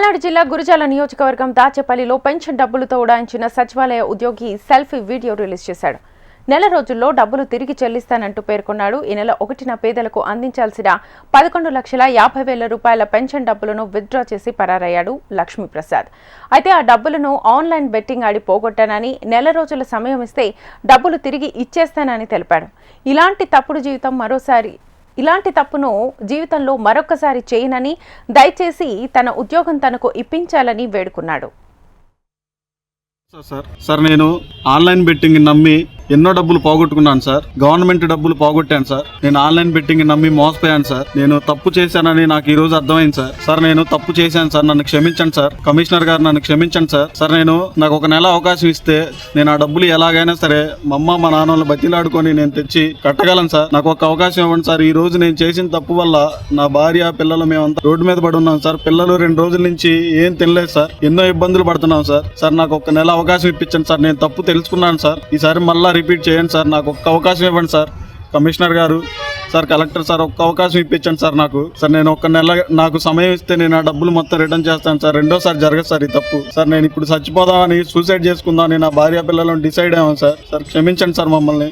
పల్నాడు జిల్లా గురజాల నియోజకవర్గం దాచేపల్లిలో పెన్షన్ డబ్బులతో ఉడాయించిన సచివాలయ ఉద్యోగి సెల్ఫీ వీడియో రిలీజ్ చేశాడు. నెల రోజుల్లో డబ్బులు తిరిగి చెల్లిస్తానంటూ పేర్కొన్నాడు. ఈ నెల 1న పేదలకు అందించాల్సిన 11,50,000 రూపాయల పెన్షన్ డబ్బులను విత్డ్రా చేసి పరారయ్యాడు లక్ష్మీప్రసాద్. అయితే ఆ డబ్బులను ఆన్లైన్ బెట్టింగ్ ఆడి పోగొట్టానని, నెల రోజుల సమయం ఇస్తే డబ్బులు తిరిగి ఇచ్చేస్తానని తెలిపాడు. ఇలాంటి తప్పును జీవితంలో మరొకసారి చేయనని, దయచేసి తన ఉద్యోగం తనకు ఇప్పించాలని వేడుకున్నాడు. సార్ నేను ఆన్లైన్ బెట్టింగ్ నమ్మి ఎన్నో డబ్బులు పోగొట్టుకున్నాను సార్. గవర్నమెంట్ డబ్బులు పోగొట్టాను సార్. నేను ఆన్లైన్ బెట్టింగ్ నమ్మి మోసపోయాను సార్. నేను తప్పు చేశానని నాకు ఈ రోజు అర్థమైంది సార్. సార్ నేను తప్పు చేశాను సార్, నన్ను క్షమించండి సార్. కమిషనర్ గారు నన్ను క్షమించండి సార్. సార్ నాకు ఒక నెల అవకాశం ఇస్తే నేను ఆ డబ్బులు ఎలాగైనా సరే మా అమ్మ మా నాన్నలు బతిలాడుకొని నేను తెచ్చి కట్టగలను సార్. నాకు ఒక అవకాశం ఇవ్వండి సార్. ఈ రోజు నేను చేసిన తప్పు వల్ల నా భార్య పిల్లలు మేమంతా రోడ్డు మీద పడి ఉన్నాం సార్. పిల్లలు 2 రోజుల నుంచి ఏం తినలేదు సార్. ఎన్నో ఇబ్బందులు పడుతున్నాం సార్. సార్ నాకు ఒక నెల అవకాశం ఇప్పించండి సార్. నేను తప్పు తెలుసుకున్నాను సార్. ఈసారి మళ్ళా రిపీట్ చేయండి సార్. నాకు ఒక్క అవకాశం ఇవ్వండి సార్. కమిషనర్ గారు, సార్ కలెక్టర్ సార్, ఒక్క అవకాశం ఇప్పించండి సార్ నాకు. సార్ నేను ఒక నెల నాకు సమయం ఇస్తే నేను ఆ డబ్బులు మొత్తం రిటర్న్ చేస్తాను సార్. రెండోసారి జరగదు సార్ ఈ తప్పు. సార్ నేను ఇప్పుడు చచ్చిపోదామని, సూసైడ్ చేసుకుందామని నా భార్య పిల్లలను డిసైడ్ అయ్యాను సార్. సార్ క్షమించండి సార్ మమ్మల్ని.